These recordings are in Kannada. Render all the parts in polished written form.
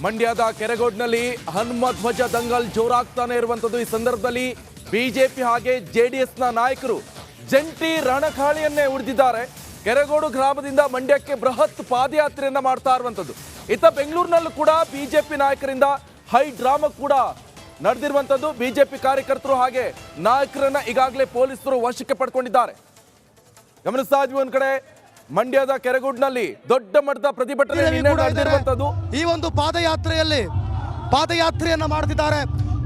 ಮಂಡ್ಯದ ಕೆರೆಗೋಡ್ನಲ್ಲಿ ಹನುಮ ಧ್ವಜ ದಂಗಲ್ ಜೋರಾಗ್ತಾನೆ ಇರುವಂತದ್ದು. ಈ ಸಂದರ್ಭದಲ್ಲಿ ಬಿಜೆಪಿ ಹಾಗೆ ಜೆಡಿಎಸ್ನ ನಾಯಕರು ಜಂಟಿ ರಣಖಾಳಿಯನ್ನೇ ಉಳಿದಿದ್ದಾರೆ. ಕೆರೆಗೋಡು ಗ್ರಾಮದಿಂದ ಮಂಡ್ಯಕ್ಕೆ ಬೃಹತ್ ಪಾದಯಾತ್ರೆಯನ್ನ ಮಾಡ್ತಾ ಇರುವಂತದ್ದು. ಇತ್ತ ಬೆಂಗಳೂರಿನಲ್ಲೂ ಕೂಡ ಬಿಜೆಪಿ ನಾಯಕರಿಂದ ಹೈ ಡ್ರಾಮಾ ಕೂಡ ನಡೆದಿರುವಂತದ್ದು. ಬಿಜೆಪಿ ಕಾರ್ಯಕರ್ತರು ಹಾಗೆ ನಾಯಕರನ್ನ ಈಗಾಗಲೇ ಪೊಲೀಸರು ವಶಕ್ಕೆ ಪಡ್ಕೊಂಡಿದ್ದಾರೆ. ಗಮನಿಸ್ತಾ ಇದ್ವಿ ಒಂದ್ ಕಡೆ ಮಂಡ್ಯದ ಕೆರೆಗೋಡ್ನಲ್ಲಿ ದೊಡ್ಡ ಮಟ್ಟದ ಪ್ರತಿಭಟನೆ ನಡೆದಿರುವಂತದ್ದು. ಈ ಒಂದು ಪಾದಯಾತ್ರೆಯನ್ನ ಮಾಡ್ತಿದ್ದಾರೆ.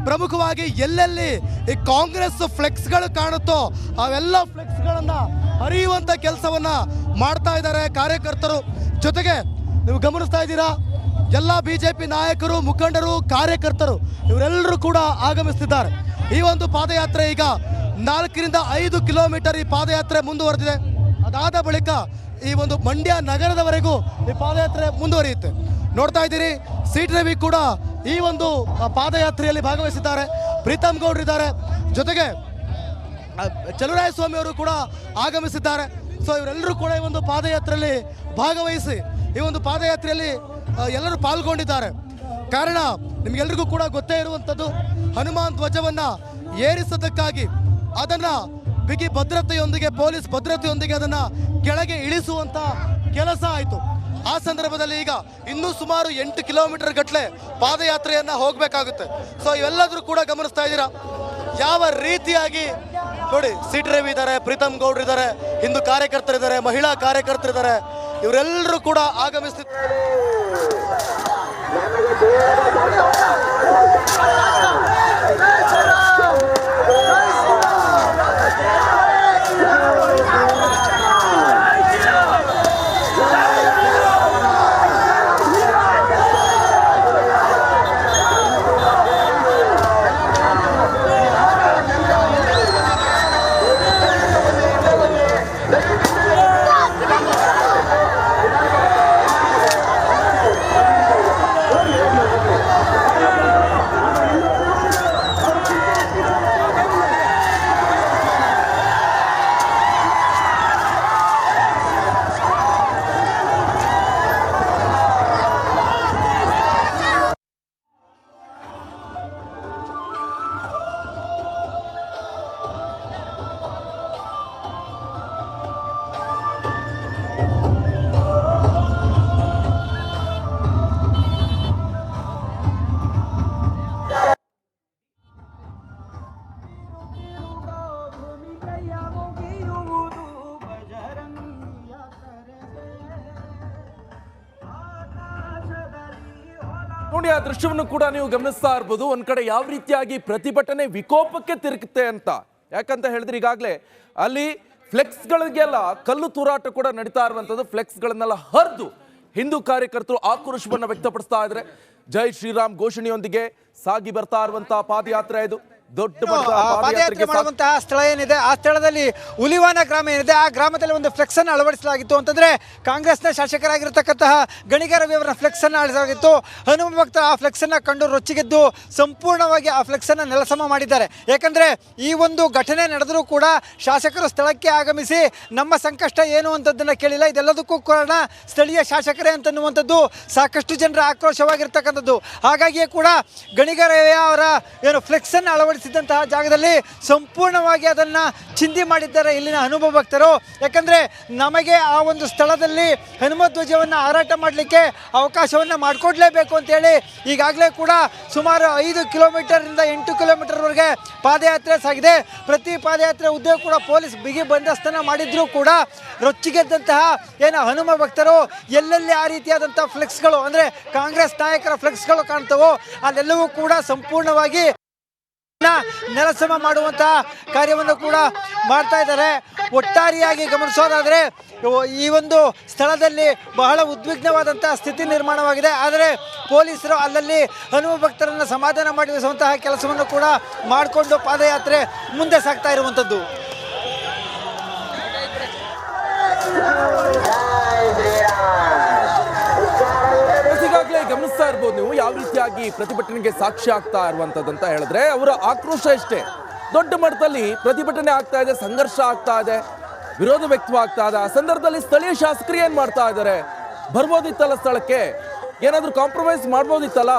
ಪ್ರಮುಖವಾಗಿ ಎಲ್ಲೆಲ್ಲಿ ಈ ಕಾಂಗ್ರೆಸ್ ಫ್ಲೆಕ್ಸ್ಗಳು ಕಾಣುತ್ತೋ ಅವೆಲ್ಲ ಫ್ಲೆಕ್ಸ್ಗಳನ್ನ ಹರಿಯುವಂತ ಕೆಲಸವನ್ನ ಮಾಡ್ತಾ ಇದ್ದಾರೆ ಕಾರ್ಯಕರ್ತರು. ಜೊತೆಗೆ ನೀವು ಗಮನಿಸ್ತಾ ಇದ್ದೀರಾ, ಎಲ್ಲ ಬಿಜೆಪಿ ನಾಯಕರು, ಮುಖಂಡರು, ಕಾರ್ಯಕರ್ತರು ಇವರೆಲ್ಲರೂ ಕೂಡ ಆಗಮಿಸ್ತಿದ್ದಾರೆ. ಈ ಒಂದು ಪಾದಯಾತ್ರೆ ಈಗ 4 ರಿಂದ 5 ಕಿಲೋಮೀಟರ್ ಈ ಪಾದಯಾತ್ರೆ ಮುಂದುವರೆದಿದೆ. ಅದಾದ ಬಳಿಕ ಈ ಒಂದು ಮಂಡ್ಯ ನಗರದವರೆಗೂ ಈ ಪಾದಯಾತ್ರೆ ಮುಂದುವರಿಯುತ್ತೆ. ನೋಡ್ತಾ ಇದ್ದೀರಿ, ಸಿ.ಟಿ. ರವಿ ಕೂಡ ಈ ಒಂದು ಪಾದಯಾತ್ರೆಯಲ್ಲಿ ಭಾಗವಹಿಸಿದ್ದಾರೆ. ಪ್ರೀತಮ್ ಗೌಡ್ರು ಇದ್ದಾರೆ, ಜೊತೆಗೆ ಚಲುವರಾಯಸ್ವಾಮಿ ಅವರು ಕೂಡ ಆಗಮಿಸಿದ್ದಾರೆ. ಸೊ ಇವರೆಲ್ಲರೂ ಕೂಡ ಈ ಒಂದು ಪಾದಯಾತ್ರೆಯಲ್ಲಿ ಭಾಗವಹಿಸಿ ಈ ಒಂದು ಪಾದಯಾತ್ರೆಯಲ್ಲಿ ಎಲ್ಲರೂ ಪಾಲ್ಗೊಂಡಿದ್ದಾರೆ. ಕಾರಣ ನಿಮಗೆಲ್ಲರಿಗೂ ಕೂಡ ಗೊತ್ತೇ ಇರುವಂಥದ್ದು, ಹನುಮಾನ್ ಧ್ವಜವನ್ನ ಏರಿಸೋದಕ್ಕಾಗಿ ಅದನ್ನ ಬಿಗಿ ಭದ್ರತೆಯೊಂದಿಗೆ, ಪೊಲೀಸ್ ಭದ್ರತೆಯೊಂದಿಗೆ ಅದನ್ನ ಕೆಳಗೆ ಇಳಿಸುವಂತ ಕೆಲಸ ಆಯಿತು. ಆ ಸಂದರ್ಭದಲ್ಲಿ ಈಗ ಇನ್ನೂ ಸುಮಾರು 8 ಕಿಲೋಮೀಟರ್ ಗಟ್ಟಲೆ ಪಾದಯಾತ್ರೆಯನ್ನ ಹೋಗಬೇಕಾಗುತ್ತೆ. ಸೊ ಇವೆಲ್ಲದರೂ ಕೂಡ ಗಮನಿಸ್ತಾ ಇದ್ದೀರಾ ಯಾವ ರೀತಿಯಾಗಿ. ನೋಡಿ, ಸಿ.ಟಿ. ರವಿ ಇದ್ದಾರೆ, ಪ್ರೀತಮ್ ಗೌಡ್ರು ಇದ್ದಾರೆ, ಹಿಂದೂ ಕಾರ್ಯಕರ್ತರಿದ್ದಾರೆ, ಮಹಿಳಾ ಕಾರ್ಯಕರ್ತರಿದ್ದಾರೆ, ಇವರೆಲ್ಲರೂ ಕೂಡ ಆಗಮಿಸ್ತಿದ್ದಾರೆ. ನೋಡಿ, ಆ ದೃಶ್ಯವನ್ನು ಕೂಡ ನೀವು ಗಮನಿಸ್ತಾ ಇರ್ಬೋದು. ಒಂದ್ ಕಡೆ ಯಾವ ರೀತಿಯಾಗಿ ಪ್ರತಿಭಟನೆ ವಿಕೋಪಕ್ಕೆ ತಿರುಗುತ್ತೆ ಅಂತ. ಯಾಕಂತ ಹೇಳಿದ್ರೆ ಈಗಾಗಲೇ ಅಲ್ಲಿ ಫ್ಲೆಕ್ಸ್ಗಳಿಗೆಲ್ಲ ಕಲ್ಲು ತೂರಾಟ ಕೂಡ ನಡೀತಾ ಇರುವಂತದ್ದು. ಫ್ಲೆಕ್ಸ್ಗಳನ್ನೆಲ್ಲ ಹರಿದು ಹಿಂದೂ ಕಾರ್ಯಕರ್ತರು ಆಕ್ರೋಶವನ್ನು ವ್ಯಕ್ತಪಡಿಸ್ತಾ ಇದ್ದಾರೆ. ಜೈ ಶ್ರೀರಾಮ್ ಘೋಷಣೆಯೊಂದಿಗೆ ಸಾಗಿ ಬರ್ತಾ ಇರುವಂತಹ ಪಾದಯಾತ್ರೆ ಇದು. ದೊಡ್ಡ ಪಾದಯಾತ್ರೆ ಮಾಡುವಂತಹ ಸ್ಥಳ ಏನಿದೆ, ಆ ಸ್ಥಳದಲ್ಲಿ ಹುಲಿವಾನ ಗ್ರಾಮ ಏನಿದೆ, ಆ ಗ್ರಾಮದಲ್ಲಿ ಒಂದು ಫ್ಲೆಕ್ಸ್ ಅನ್ನು ಅಳವಡಿಸಲಾಗಿತ್ತು. ಅಂತಂದ್ರೆ ಕಾಂಗ್ರೆಸ್ನ ಶಾಸಕರಾಗಿರ್ತಕ್ಕಂತಹ ಗಣಿಗ ರವಿ ಅವರ ಫ್ಲೆಕ್ಸ್ ಅನ್ನು ಅಳವಡಿಸಲಾಗಿತ್ತು. ಹನುಮ ಭಕ್ತ ಆ ಫ್ಲೆಕ್ಸ್ ಅನ್ನ ಕಂಡು ರೊಚ್ಚಿಗೆದ್ದು ಸಂಪೂರ್ಣವಾಗಿ ಆ ಫ್ಲೆಕ್ಸ್ ಅನ್ನ ನೆಲಸಮ ಮಾಡಿದ್ದಾರೆ. ಯಾಕಂದ್ರೆ ಈ ಒಂದು ಘಟನೆ ನಡೆದರೂ ಕೂಡ ಶಾಸಕರು ಸ್ಥಳಕ್ಕೆ ಆಗಮಿಸಿ ನಮ್ಮ ಸಂಕಷ್ಟ ಏನು ಅಂತದನ್ನ ಕೇಳಿಲ್ಲ. ಇದೆಲ್ಲದಕ್ಕೂ ಕಾರಣ ಸ್ಥಳೀಯ ಶಾಸಕರೇ ಅಂತನ್ನುವಂಥದ್ದು ಸಾಕಷ್ಟು ಜನರ ಆಕ್ರೋಶವಾಗಿರ್ತಕ್ಕಂಥದ್ದು. ಹಾಗಾಗಿಯೇ ಕೂಡ ಗಣಿಗ ರವಿ ಅವರ ಏನು ಫ್ಲೆಕ್ಸ್ ಅನ್ನು ಅಳವಡಿಸಿದಂತಹ ಜಾಗದಲ್ಲಿ ಸಂಪೂರ್ಣವಾಗಿ ಅದನ್ನ ಚಿಂದಿ ಮಾಡಿದ್ದಾರೆ ಇಲ್ಲಿನ ಹನುಮ ಭಕ್ತರು. ಯಾಕಂದ್ರೆ ನಮಗೆ ಆ ಒಂದು ಸ್ಥಳದಲ್ಲಿ ಹನುಮ ಧ್ವಜವನ್ನು ಹಾರಾಟ ಮಾಡಲಿಕ್ಕೆ ಅವಕಾಶವನ್ನ ಮಾಡಿಕೊಡ್ಲೇಬೇಕು ಅಂತೇಳಿ ಈಗಾಗಲೇ ಕೂಡ ಸುಮಾರು 5 ಕಿಲೋಮೀಟರ್ನಿಂದ 8 ಕಿಲೋಮೀಟರ್ವರೆಗೆ ಪಾದಯಾತ್ರೆ ಸಾಗಿದೆ. ಪ್ರತಿ ಪಾದಯಾತ್ರೆ ಉದ್ದ ಕೂಡ ಪೊಲೀಸ್ ಬಿಗಿ ಬಂದೋಬಸ್ತನ್ನ ಮಾಡಿದ್ರು ಕೂಡ ರೊಚ್ಚಿಗೆದ್ದಂತಹ ಏನು ಹನುಮ ಭಕ್ತರು ಎಲ್ಲೆಲ್ಲಿ ಆ ರೀತಿಯಾದಂತಹ ಫ್ಲೆಕ್ಸ್ಗಳು, ಅಂದ್ರೆ ಕಾಂಗ್ರೆಸ್ ನಾಯಕರ ಫ್ಲೆಕ್ಸ್ಗಳು ಕಾಣ್ತವೋ ಅಲ್ಲೆಲ್ಲವೂ ಕೂಡ ಸಂಪೂರ್ಣವಾಗಿ ನೆಲಸಮ ಮಾಡುವಂತಹ ಕಾರ್ಯವನ್ನು ಕೂಡ ಮಾಡ್ತಾ ಇದ್ದಾರೆ. ಒಟ್ಟಾರೆಯಾಗಿ ಗಮನಿಸೋದಾದ್ರೆ ಈ ಒಂದು ಸ್ಥಳದಲ್ಲಿ ಬಹಳ ಉದ್ವಿಗ್ನವಾದಂತಹ ಸ್ಥಿತಿ ನಿರ್ಮಾಣವಾಗಿದೆ. ಆದರೆ ಪೊಲೀಸರು ಅಲ್ಲಲ್ಲಿ ಹನುಮ ಭಕ್ತರನ್ನು ಸಮಾಧಾನ ಮಾಡಿಸುವಂತಹ ಕೆಲಸವನ್ನು ಕೂಡ ಮಾಡಿಕೊಂಡು ಪಾದಯಾತ್ರೆ ಮುಂದೆ ಸಾಗ್ತಾ ಇರುವಂಥದ್ದು. ಈಗಾಗಲೇ ಗಮನಿಸ್ತಾ ಇರ್ಬೋದು ನೀವು ಯಾವ ರೀತಿಯಾಗಿ ಪ್ರತಿಭಟನೆಗೆ ಸಾಕ್ಷಿ ಆಗ್ತಾ ಇರುವಂತದ್ದು ಅಂತ ಹೇಳಿದ್ರೆ ಅವರ ಆಕ್ರೋಶ ಇಷ್ಟೇ. ದೊಡ್ಡ ಮಟ್ಟದಲ್ಲಿ ಪ್ರತಿಭಟನೆ ಆಗ್ತಾ ಇದೆ, ಸಂಘರ್ಷ ಆಗ್ತಾ ಇದೆ, ವಿರೋಧ ವ್ಯಕ್ತವಾಗ್ತಾ ಇದೆ. ಆ ಸಂದರ್ಭದಲ್ಲಿ ಸ್ಥಳೀಯ ಶಾಸಕರು ಏನ್ ಮಾಡ್ತಾ ಇದ್ದಾರೆ, ಬರ್ಬೋದಿತ್ತಲ್ಲ ಸ್ಥಳಕ್ಕೆ, ಏನಾದರೂ ಕಾಂಪ್ರಮೈಸ್ ಮಾಡ್ಬೋದಿತ್ತಲ್ಲ,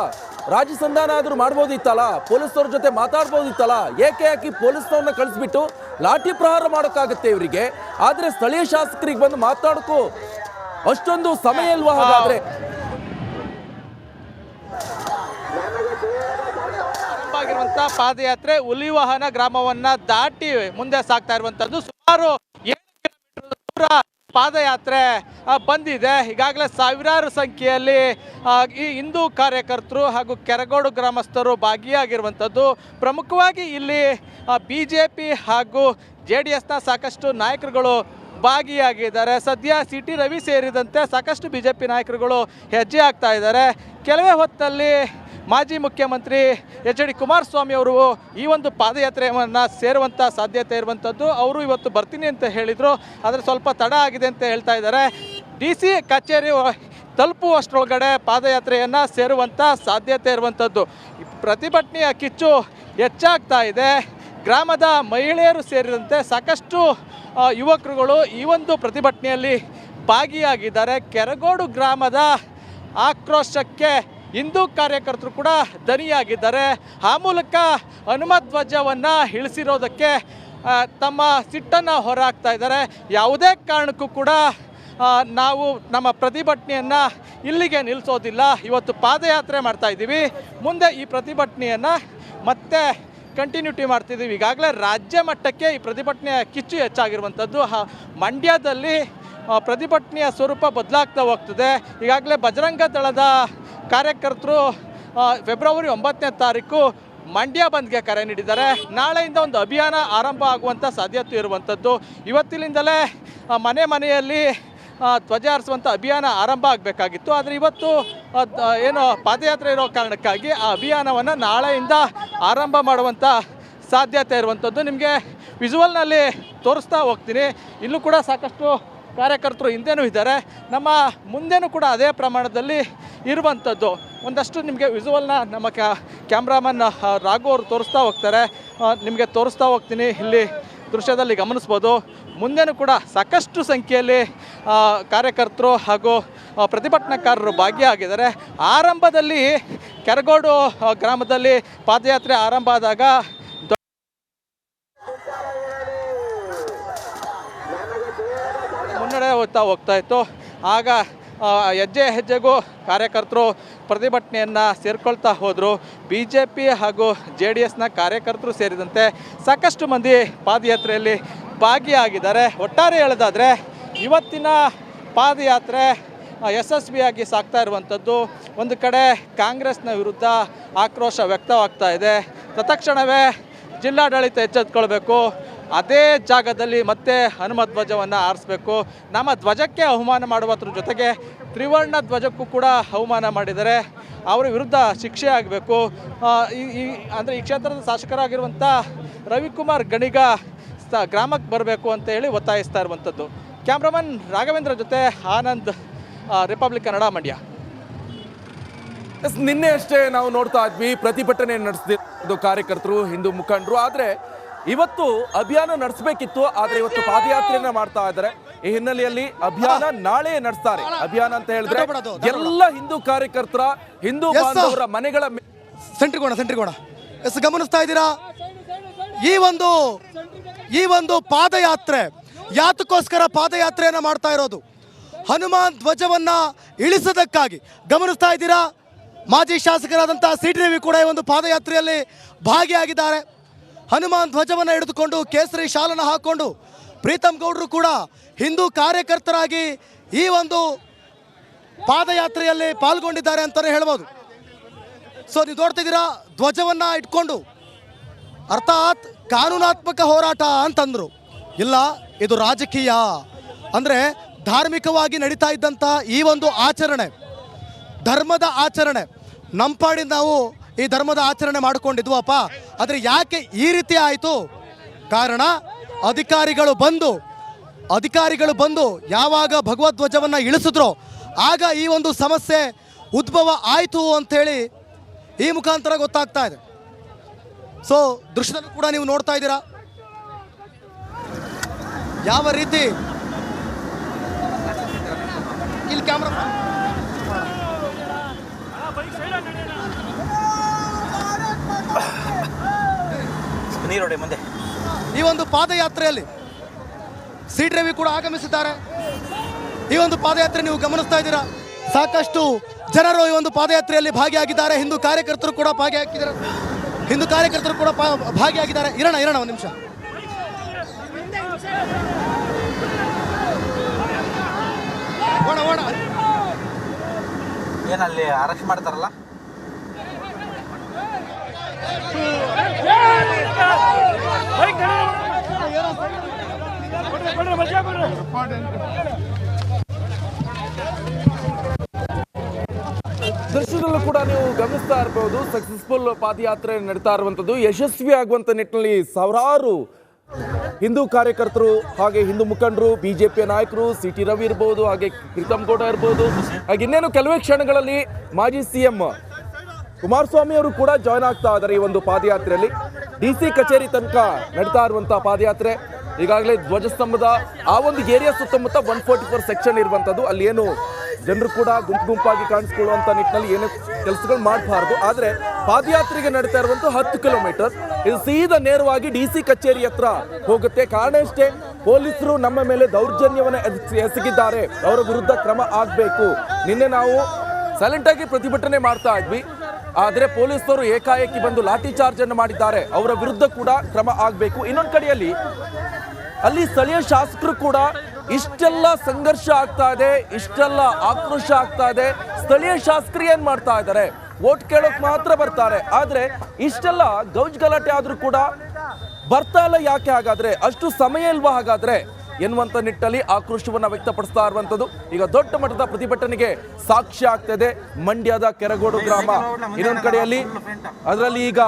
ರಾಜ್ಯ ಸಂಧಾನ ಆದರೂ ಮಾಡ್ಬೋದಿತ್ತಲ್ಲ, ಪೊಲೀಸವ್ರ ಜೊತೆ ಮಾತಾಡ್ಬೋದಿತ್ತಲ್ಲ. ಯಾಕೆ ಪೊಲೀಸ್ನವ್ರನ್ನ ಕಳಿಸ್ಬಿಟ್ಟು ಲಾಠಿ ಪ್ರಹಾರ ಮಾಡೋಕ್ಕಾಗತ್ತೆ ಇವರಿಗೆ? ಆದರೆ ಸ್ಥಳೀಯ ಶಾಸಕರಿಗೆ ಬಂದು ಮಾತಾಡೋಕ್ಕೂ ಅಷ್ಟೊಂದು ಸಮಯ ಇಲ್ವಾ? ಹಾಗಾದ್ರೆ ಆಗಿರುವಂತಹ ಪಾದಯಾತ್ರೆ ಹುಲಿವಾಹನ ಗ್ರಾಮವನ್ನ ದಾಟಿ ಮುಂದೆ ಸಾಗ್ತಾ ಇರುವಂತದ್ದು. ಸುಮಾರು 7 ಕಿಲೋಮೀಟರ್ ದೂರ ಪಾದಯಾತ್ರೆ ಬಂದಿದೆ. ಈಗಾಗಲೇ ಸಾವಿರಾರು ಸಂಖ್ಯೆಯಲ್ಲಿ ಈ ಹಿಂದೂ ಕಾರ್ಯಕರ್ತರು ಹಾಗೂ ಕೆರಗೋಡು ಗ್ರಾಮಸ್ಥರು ಭಾಗಿಯಾಗಿರುವಂಥದ್ದು. ಪ್ರಮುಖವಾಗಿ ಇಲ್ಲಿ BJP ಹಾಗೂ JDSನ ಸಾಕಷ್ಟು ನಾಯಕರುಗಳು ಭಾಗಿಯಾಗಿದ್ದಾರೆ. ಸದ್ಯ CT ರವಿ ಸೇರಿದಂತೆ ಸಾಕಷ್ಟು BJP ನಾಯಕರುಗಳು ಹೆಜ್ಜೆ ಹಾಕ್ತಾ ಇದ್ದಾರೆ. ಕೆಲವೇ ಹೊತ್ತಲ್ಲಿ ಮಾಜಿ ಮುಖ್ಯಮಂತ್ರಿ HD ಕುಮಾರಸ್ವಾಮಿ ಅವರು ಈ ಒಂದು ಪಾದಯಾತ್ರೆಯನ್ನು ಸೇರುವಂಥ ಸಾಧ್ಯತೆ ಇರುವಂಥದ್ದು. ಅವರು ಇವತ್ತು ಬರ್ತೀನಿ ಅಂತ ಹೇಳಿದರು, ಆದರೆ ಸ್ವಲ್ಪ ತಡ ಆಗಿದೆ ಅಂತ ಹೇಳ್ತಾ ಇದ್ದಾರೆ. DC ಕಚೇರಿ ತಲುಪುವಷ್ಟರೊಳಗಡೆ ಪಾದಯಾತ್ರೆಯನ್ನು ಸೇರುವಂಥ ಸಾಧ್ಯತೆ ಇರುವಂಥದ್ದು. ಪ್ರತಿಭಟನೆಯ ಕಿಚ್ಚು ಹೆಚ್ಚಾಗ್ತಾ ಇದೆ. ಗ್ರಾಮದ ಮಹಿಳೆಯರು ಸೇರಿದಂತೆ ಸಾಕಷ್ಟು ಯುವಕರುಗಳು ಈ ಒಂದು ಪ್ರತಿಭಟನೆಯಲ್ಲಿ ಭಾಗಿಯಾಗಿದ್ದಾರೆ. ಕೆರಗೋಡು ಗ್ರಾಮದ ಆಕ್ರೋಶಕ್ಕೆ ಹಿಂದೂ ಕಾರ್ಯಕರ್ತರು ಕೂಡ ದನಿಯಾಗಿದ್ದಾರೆ. ಆ ಮೂಲಕ ಹನುಮಧ್ವಜವನ್ನು ಇಳಿಸಿರೋದಕ್ಕೆ ತಮ್ಮ ಸಿಟ್ಟನ್ನು ಹೊರಹಾಕ್ತಾ ಇದ್ದಾರೆ. ಯಾವುದೇ ಕಾರಣಕ್ಕೂ ಕೂಡ ನಾವು ನಮ್ಮ ಪ್ರತಿಭಟನೆಯನ್ನು ಇಲ್ಲಿಗೆ ನಿಲ್ಲಿಸೋದಿಲ್ಲ. ಇವತ್ತು ಪಾದಯಾತ್ರೆ ಮಾಡ್ತಾ ಇದ್ದೀವಿ, ಮುಂದೆ ಈ ಪ್ರತಿಭಟನೆಯನ್ನು ಮತ್ತೆ ಕಂಟಿನ್ಯೂಟಿ ಮಾಡ್ತಿದ್ದೀವಿ. ಈಗಾಗಲೇ ರಾಜ್ಯ ಮಟ್ಟಕ್ಕೆ ಈ ಪ್ರತಿಭಟನೆಯ ಕಿಚ್ಚು ಹೆಚ್ಚಾಗಿರುವಂಥದ್ದು. ಮಂಡ್ಯದಲ್ಲಿ ಪ್ರತಿಭಟನೆಯ ಸ್ವರೂಪ ಬದಲಾಗ್ತಾ ಹೋಗ್ತದೆ. ಈಗಾಗಲೇ ಬಜರಂಗ ದಳದ ಕಾರ್ಯಕರ್ತರು ಫೆಬ್ರವರಿ 9ನೇ ತಾರೀಕು ಮಂಡ್ಯ ಬಂದ್ಗೆ ಕರೆ ನೀಡಿದ್ದಾರೆ. ನಾಳೆಯಿಂದ ಒಂದು ಅಭಿಯಾನ ಆರಂಭ ಆಗುವಂಥ ಸಾಧ್ಯತೆ ಇರುವಂಥದ್ದು. ಇವತ್ತಿನಿಂದಲೇ ಮನೆ ಮನೆಯಲ್ಲಿ ಧ್ವಜ ಹಾರಿಸುವಂಥ ಅಭಿಯಾನ ಆರಂಭ ಆಗಬೇಕಾಗಿತ್ತು. ಆದರೆ ಇವತ್ತು ಏನು ಪಾದಯಾತ್ರೆ ಇರೋ ಕಾರಣಕ್ಕಾಗಿ ಆ ಅಭಿಯಾನವನ್ನು ನಾಳೆಯಿಂದ ಆರಂಭ ಮಾಡುವಂಥ ಸಾಧ್ಯತೆ ಇರುವಂಥದ್ದು. ನಿಮಗೆ ವಿಜುವಲ್ನಲ್ಲಿ ತೋರಿಸ್ತಾ ಹೋಗ್ತೀನಿ. ಇಲ್ಲೂ ಕೂಡ ಸಾಕಷ್ಟು ಕಾರ್ಯಕರ್ತರು ಹಿಂದೆನೂ ಇದ್ದಾರೆ, ನಮ್ಮ ಮುಂದೆನೂ ಕೂಡ ಅದೇ ಪ್ರಮಾಣದಲ್ಲಿ ಇರುವಂಥದ್ದು. ಒಂದಷ್ಟು ನಿಮಗೆ ವಿಜುವಲ್ನ ನಮ್ಮ ಕ್ಯಾಮ್ರಾಮನ್ ರಾಘು ಅವರು ತೋರಿಸ್ತಾ ಹೋಗ್ತಾರೆ. ನಿಮಗೆ ತೋರಿಸ್ತಾ ಹೋಗ್ತೀನಿ. ಇಲ್ಲಿ ದೃಶ್ಯದಲ್ಲಿ ಗಮನಿಸ್ಬೋದು, ಮುಂದೆನೂ ಕೂಡ ಸಾಕಷ್ಟು ಸಂಖ್ಯೆಯಲ್ಲಿ ಕಾರ್ಯಕರ್ತರು ಹಾಗೂ ಪ್ರತಿಭಟನಾಕಾರರು ಭಾಗಿಯಾಗಿದ್ದಾರೆ. ಆರಂಭದಲ್ಲಿ ಕೆರಗೋಡು ಗ್ರಾಮದಲ್ಲಿ ಪಾದಯಾತ್ರೆ ಆರಂಭ ಆದಾಗ ಮುನ್ನಡೆ ಹೋಗ್ತಾ ಇತ್ತು. ಆಗ ಹೆಜ್ಜೆ ಹೆಜ್ಜೆಗೂ ಕಾರ್ಯಕರ್ತರು ಪ್ರತಿಭಟನೆಯನ್ನು ಸೇರ್ಕೊಳ್ತಾ ಹೋದರು. BJP ಹಾಗೂ JDSನ ಕಾರ್ಯಕರ್ತರು ಸೇರಿದಂತೆ ಸಾಕಷ್ಟು ಮಂದಿ ಪಾದಯಾತ್ರೆಯಲ್ಲಿ ಭಾಗಿಯಾಗಿದ್ದಾರೆ. ಒಟ್ಟಾರೆ ಹೇಳೋದಾದರೆ ಇವತ್ತಿನ ಪಾದಯಾತ್ರೆ ಯಶಸ್ವಿಯಾಗಿ ಸಾಗ್ತಾ ಇರುವಂಥದ್ದು. ಒಂದು ಕಡೆ ಕಾಂಗ್ರೆಸ್ನ ವಿರುದ್ಧ ಆಕ್ರೋಶ ವ್ಯಕ್ತವಾಗ್ತಾ ಇದೆ. ತತ್ಕ್ಷಣವೇ ಜಿಲ್ಲಾಡಳಿತ ಎಚ್ಚೆತ್ತುಕೊಳ್ಬೇಕು, ಅದೇ ಜಾಗದಲ್ಲಿ ಮತ್ತೆ ಹನುಮಧ್ವಜವನ್ನು ಆರಿಸಬೇಕು. ನಮ್ಮ ಧ್ವಜಕ್ಕೆ ಅವಮಾನ ಮಾಡುವುದ್ರ ಜೊತೆಗೆ ತ್ರಿವರ್ಣ ಧ್ವಜಕ್ಕೂ ಕೂಡ ಅವಮಾನ ಮಾಡಿದರೆ ಅವರ ವಿರುದ್ಧ ಶಿಕ್ಷೆ ಆಗಬೇಕು. ಅಂದರೆ ಈ ಕ್ಷೇತ್ರದ ಶಾಸಕರಾಗಿರುವಂಥ ರವಿಕುಮಾರ್ ಗಣಿಗ ಗ್ರಾಮಕ್ಕೆ ಬರಬೇಕು ಅಂತ ಹೇಳಿ ಒತ್ತಾಯಿಸ್ತಾ ಇರುವಂಥದ್ದು. ಕ್ಯಾಮ್ರಾಮನ್ ರಾಘವೇಂದ್ರ ಜೊತೆ ಆನಂದ್, ರಿಪಬ್ಲಿಕ್ ಕನ್ನಡ, ಮಂಡ್ಯ. ನಿನ್ನೆ ಅಷ್ಟೇ ನಾವು ನೋಡ್ತಾ ಇದ್ವಿ ಪ್ರತಿಭಟನೆ ನಡೆಸಿದ್ದು ಕಾರ್ಯಕರ್ತರು, ಹಿಂದೂ ಮುಖಂಡರು. ಆದರೆ ಇವತ್ತು ಅಭಿಯಾನ ನಡೆಸಬೇಕಿತ್ತು, ಆದರೆ ಇವತ್ತು ಪಾದಯಾತ್ರೆಯನ್ನ ಮಾಡ್ತಾ ಇದ್ದಾರೆ. ಈ ಹಿನ್ನೆಲೆಯಲ್ಲಿ ಅಭಿಯಾನ ನಾಳೆ ನಡೆಸ್ತಾರೆ. ಅಭಿಯಾನ ಅಂತ ಹೇಳಿದ್ರೆ ಎಲ್ಲ ಹಿಂದೂ ಕಾರ್ಯಕರ್ತರ, ಹಿಂದೂ ಬಾಂಧವರ ಮನೆಗಳ ಸೆಂಟ್ರಿಗೋಣ ಗಮನಿಸ್ತಾ ಇದ್ದೀರಾ? ಈ ಒಂದು ಪಾದಯಾತ್ರೆ ಯಾತಕ್ಕೋಸ್ಕರ ಪಾದಯಾತ್ರೆಯನ್ನ ಮಾಡ್ತಾ ಇರೋದು? ಹನುಮಾನ್ ಧ್ವಜವನ್ನ ಇಳಿಸೋದಕ್ಕಾಗಿ. ಗಮನಿಸ್ತಾ ಇದ್ದೀರಾ, ಮಾಜಿ ಶಾಸಕರಾದಂಥ CT ರವಿ ಕೂಡ ಈ ಒಂದು ಪಾದಯಾತ್ರೆಯಲ್ಲಿ ಭಾಗಿಯಾಗಿದ್ದಾರೆ. ಹನುಮಾನ್ ಧ್ವಜವನ್ನು ಹಿಡಿದುಕೊಂಡು ಕೇಸರಿ ಶಾಲನ್ನು ಹಾಕ್ಕೊಂಡು ಪ್ರೀತಮ್ ಗೌಡರು ಕೂಡ ಹಿಂದೂ ಕಾರ್ಯಕರ್ತರಾಗಿ ಈ ಒಂದು ಪಾದಯಾತ್ರೆಯಲ್ಲಿ ಪಾಲ್ಗೊಂಡಿದ್ದಾರೆ ಅಂತಲೇ ಹೇಳ್ಬೋದು. ಸೊ ನೀವು ನೋಡ್ತಿದ್ದೀರಾ, ಧ್ವಜವನ್ನು ಇಟ್ಕೊಂಡು, ಅರ್ಥಾತ್ ಕಾನೂನಾತ್ಮಕ ಹೋರಾಟ ಅಂತಂದರು. ಇಲ್ಲ, ಇದು ರಾಜಕೀಯ. ಅಂದರೆ ಧಾರ್ಮಿಕವಾಗಿ ನಡೀತಾ ಇದ್ದಂಥ ಈ ಒಂದು ಆಚರಣೆ, ಧರ್ಮದ ಆಚರಣೆ, ನಮ್ಮ ಪಾಡಿಗೆ ನಾವು ಈ ಧರ್ಮದ ಆಚರಣೆ ಮಾಡಿಕೊಂಡಿದ್ವಪ್ಪ. ಆದರೆ ಯಾಕೆ ಈ ರೀತಿ ಆಯಿತು? ಕಾರಣ ಅಧಿಕಾರಿಗಳು ಬಂದು ಯಾವಾಗ ಭಗವಧ್ವಜವನ್ನು ಇಳಿಸಿದ್ರೋ ಆಗ ಈ ಒಂದು ಸಮಸ್ಯೆ ಉದ್ಭವ ಆಯಿತು ಅಂಥೇಳಿ ಈ ಮುಖಾಂತರ ಗೊತ್ತಾಗ್ತಾ ಇದೆ. ಸೊ ದೃಶ್ಯದಲ್ಲೂ ಕೂಡ ನೀವು ನೋಡ್ತಾ ಇದ್ದೀರಾ ಯಾವ ರೀತಿ ಇಲ್ಲಿ ಕ್ಯಾಮ್ರಾ ಮುಂದೆ ಈ ಒಂದು ಪಾದಯಾತ್ರೆಯಲ್ಲಿ ಸಿ ಟಿ ರವಿ ಕೂಡ ಆಗಮಿಸಿದ್ದಾರೆ. ಈ ಒಂದು ಪಾದಯಾತ್ರೆ ನೀವು ಗಮನಿಸ್ತಾ ಇದ್ದೀರಾ, ಸಾಕಷ್ಟು ಜನರು ಈ ಒಂದು ಪಾದಯಾತ್ರೆಯಲ್ಲಿ ಭಾಗಿಯಾಗಿದ್ದಾರೆ. ಹಿಂದೂ ಕಾರ್ಯಕರ್ತರು ಕೂಡ ಭಾಗಿಯಾಗಿದ್ದಾರೆ. ಇರೋಣ ಒಂದು ನಿಮಿಷ. ಓಣ ಏನಲ್ಲಿ ಅರೆಸ್ಟ್ ಮಾಡ್ತಾರಲ್ಲ, ದೃಶ್ಯದಲ್ಲೂ ಕೂಡ ನೀವು ಗಮನಿಸ್ತಾ ಇರಬಹುದು. ಸಕ್ಸಸ್ಫುಲ್ ಪಾದಯಾತ್ರೆ ನಡೀತಾ ಇರುವಂತದ್ದು ಯಶಸ್ವಿ ಆಗುವಂತ ನಿಟ್ಟಿನಲ್ಲಿ ಸಾವಿರಾರು ಹಿಂದೂ ಕಾರ್ಯಕರ್ತರು, ಹಾಗೆ ಹಿಂದೂ ಮುಖಂಡರು, ಬಿಜೆಪಿಯ ನಾಯಕರು, ಸಿ ಟಿ ರವಿ ಇರ್ಬೋದು, ಹಾಗೆ ಪ್ರೀತಮ್ ಗೌಡ ಇರ್ಬೋದು, ಹಾಗೆ ಇನ್ನೇನು ಕೆಲವೇ ಕ್ಷಣಗಳಲ್ಲಿ ಮಾಜಿ ಸಿಎಂ ಕುಮಾರಸ್ವಾಮಿ ಅವರು ಕೂಡ ಜಾಯ್ನ್ ಆಗ್ತಾ ಇದ್ದಾರೆ ಈ ಒಂದು ಪಾದಯಾತ್ರೆಯಲ್ಲಿ. DC ಕಚೇರಿ ತನಕ ನಡೀತಾ ಇರುವಂತಹ ಪಾದಯಾತ್ರೆ. ಈಗಾಗಲೇ ಧ್ವಜಸ್ತಂಭದ ಆ ಒಂದು ಏರಿಯಾ ಸುತ್ತಮುತ್ತ 144 ಸೆಕ್ಷನ್ ಇರುವಂತದ್ದು. ಅಲ್ಲಿ ಏನು ಜನರು ಕೂಡ ಗುಂಪಾಗಿ ಕಾಣಿಸ್ಕೊಳ್ಳುವಂತ ನಿಟ್ಟಿನಲ್ಲಿ ಏನೇ ಕೆಲಸಗಳು ಮಾಡಬಾರ್ದು. ಆದರೆ ಪಾದಯಾತ್ರೆಗೆ ನಡೀತಾ ಇರುವಂತಹ 10 ಕಿಲೋಮೀಟರ್ ಇದು ಸೀದಾ ನೇರವಾಗಿ DC ಕಚೇರಿ ಹತ್ರ ಹೋಗುತ್ತೆ. ಕಾರಣ ಇಷ್ಟೇ, ಪೊಲೀಸರು ನಮ್ಮ ಮೇಲೆ ದೌರ್ಜನ್ಯವನ್ನು ಎಸಗಿದ್ದಾರೆ, ಅವರ ವಿರುದ್ಧ ಕ್ರಮ ಆಗಬೇಕು. ನಿನ್ನೆ ನಾವು ಸೈಲೆಂಟ್ ಆಗಿ ಪ್ರತಿಭಟನೆ ಮಾಡ್ತಾ ಇದ್ವಿ, ಆದರೆ ಪೊಲೀಸರು ಏಕಾಏಕಿ ಬಂದು ಲಾಠಿ ಚಾರ್ಜ್ ಅನ್ನು ಮಾಡಿದ್ದಾರೆ, ಅವರ ವಿರುದ್ಧ ಕೂಡ ಕ್ರಮ ಆಗಬೇಕು. ಇನ್ನೊಂದು ಕಡೆಯಲ್ಲಿ ಅಲ್ಲಿ ಸ್ಥಳೀಯ ಶಾಸಕರು ಕೂಡ ಇಷ್ಟೆಲ್ಲ ಸಂಘರ್ಷ ಆಗ್ತಾ ಇದೆ, ಇಷ್ಟೆಲ್ಲ ಆಕ್ರೋಶ ಆಗ್ತಾ ಇದೆ, ಸ್ಥಳೀಯ ಶಾಸಕರು ಏನ್ ಮಾಡ್ತಾ ಇದ್ದಾರೆ, ವೋಟ್ ಕೇಳೋಕ್ ಮಾತ್ರ ಬರ್ತಾರೆ, ಆದ್ರೆ ಇಷ್ಟೆಲ್ಲ ಗೌಜ್ ಗಲಾಟೆ ಆದ್ರೂ ಕೂಡ ಬರ್ತಾ ಇಲ್ಲ ಯಾಕೆ, ಹಾಗಾದ್ರೆ ಅಷ್ಟು ಸಮಯ ಇಲ್ವಾ ಹಾಗಾದ್ರೆ ಎನ್ನುವಂತ ನಿಟ್ಟಲ್ಲಿ ಆಕ್ರೋಶವನ್ನ ವ್ಯಕ್ತಪಡಿಸ್ತಾ ಇರುವಂತದ್ದು. ಈಗ ದೊಡ್ಡ ಮಟ್ಟದ ಪ್ರತಿಭಟನೆಗೆ ಸಾಕ್ಷಿ ಆಗ್ತದೆ ಮಂಡ್ಯದ ಕೆರಗೋಡು ಗ್ರಾಮ. ಇನ್ನೊಂದು ಕಡೆಯಲ್ಲಿ ಅದರಲ್ಲಿ ಈಗ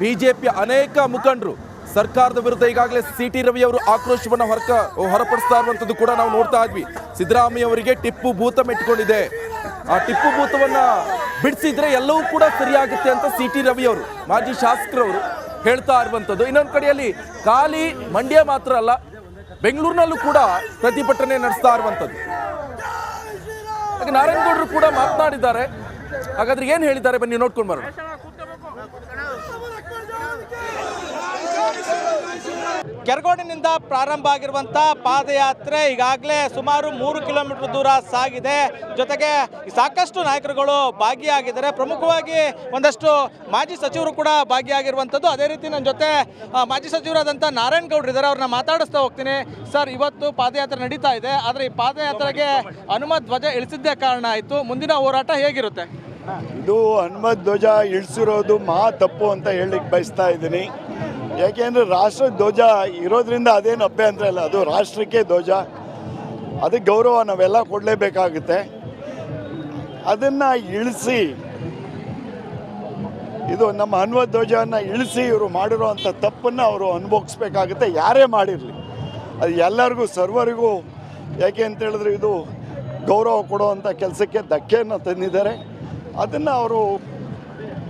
ಬಿಜೆಪಿಯ ಅನೇಕ ಮುಖಂಡರು ಸರ್ಕಾರದ ವಿರುದ್ಧ ಈಗಾಗಲೇ ಸಿ ಟಿ ರವಿ ಅವರು ಆಕ್ರೋಶವನ್ನು ಹೊರಪಡಿಸ್ತಾ ಇರುವಂತದ್ದು ಕೂಡ ನಾವು ನೋಡ್ತಾ ಇದ್ವಿ. ಸಿದ್ದರಾಮಯ್ಯ ಅವರಿಗೆ ಟಿಪ್ಪು ಭೂತ ಮೆಟ್ಕೊಂಡಿದೆ, ಆ ಟಿಪ್ಪು ಭೂತವನ್ನ ಬಿಡಿಸಿದ್ರೆ ಎಲ್ಲವೂ ಕೂಡ ಸರಿಯಾಗುತ್ತೆ ಅಂತ ಸಿ ಟಿ ರವಿ ಅವರು ಮಾಜಿ ಶಾಸಕರವರು ಹೇಳ್ತಾ ಇರುವಂತದ್ದು. ಇನ್ನೊಂದು ಕಡೆಯಲ್ಲಿ ಖಾಲಿ ಮಂಡ್ಯ ಮಾತ್ರ ಅಲ್ಲ, ಬೆಂಗಳೂರಿನಲ್ಲೂ ಕೂಡ ಪ್ರತಿಭಟನೆ ನಡೆಸ್ತಾ ಇರುವಂತದ್ದು. ಹಾಗೆ ನಾರಾಯಣಗೌಡರು ಕೂಡ ಮಾತನಾಡಿದ್ದಾರೆ. ಹಾಗಾದ್ರೆ ಏನ್ ಹೇಳಿದ್ದಾರೆ ಬನ್ನಿ ನೋಡ್ಕೊಂಡು ಬರೋಣ. ಕೆರಗೋಡಿನಿಂದ ಪ್ರಾರಂಭ ಆಗಿರುವಂಥ ಪಾದಯಾತ್ರೆ ಈಗಾಗಲೇ ಸುಮಾರು 3 ಕಿಲೋಮೀಟರ್ ದೂರ ಸಾಗಿದೆ. ಜೊತೆಗೆ ಸಾಕಷ್ಟು ನಾಯಕರುಗಳು ಭಾಗಿಯಾಗಿದ್ದಾರೆ. ಪ್ರಮುಖವಾಗಿ ಒಂದಷ್ಟು ಮಾಜಿ ಸಚಿವರು ಕೂಡ ಭಾಗಿಯಾಗಿರುವಂಥದ್ದು. ಅದೇ ರೀತಿ ನನ್ನ ಜೊತೆ ಮಾಜಿ ಸಚಿವರಾದಂಥ ನಾರಾಯಣಗೌಡರು ಇದ್ದಾರೆ, ಅವ್ರನ್ನ ಮಾತಾಡಿಸ್ತಾ ಹೋಗ್ತೀನಿ. ಸರ್, ಇವತ್ತು ಪಾದಯಾತ್ರೆ ನಡೀತಾ ಇದೆ, ಆದರೆ ಈ ಪಾದಯಾತ್ರೆಗೆ ಹನುಮತ್ ಧ್ವಜ ಇಳಿಸಿದ್ದೇ ಕಾರಣ ಆಯಿತು. ಮುಂದಿನ ಹೋರಾಟ ಹೇಗಿರುತ್ತೆ? ಇದು ಹನುಮತ್ ಧ್ವಜ ಇಳಿಸಿರೋದು ಮಹಾ ತಪ್ಪು ಅಂತ ಹೇಳಲಿಕ್ಕೆ ಬಯಸ್ತಾ ಇದ್ದೀನಿ. ಯಾಕೆಂದರೆ ರಾಷ್ಟ್ರ ಧ್ವಜ ಇರೋದ್ರಿಂದ ಅದೇನು ಅಭ್ಯಂತರ ಇಲ್ಲ, ಅದು ರಾಷ್ಟ್ರಕ್ಕೆ ಧ್ವಜ, ಅದಕ್ಕೆ ಗೌರವ ನಾವೆಲ್ಲ ಕೊಡಲೇಬೇಕಾಗುತ್ತೆ. ಅದನ್ನು ಇಳಿಸಿ, ಇದು ನಮ್ಮ ಹನುಮತ್ ಧ್ವಜವನ್ನು ಇಳಿಸಿ ಇವರು ಮಾಡಿರೋವಂಥ ತಪ್ಪನ್ನು ಅವರು ಅನುಭವಿಸ್ಬೇಕಾಗುತ್ತೆ, ಯಾರೇ ಮಾಡಿರಲಿ. ಅದು ಎಲ್ಲರಿಗೂ ಸರ್ವರಿಗೂ, ಯಾಕೆ ಅಂತ ಹೇಳಿದ್ರೆ ಇದು ಗೌರವ ಕೊಡುವಂಥ ಕೆಲಸಕ್ಕೆ ಧಕ್ಕೆಯನ್ನು ತಂದಿದ್ದಾರೆ. ಅದನ್ನು ಅವರು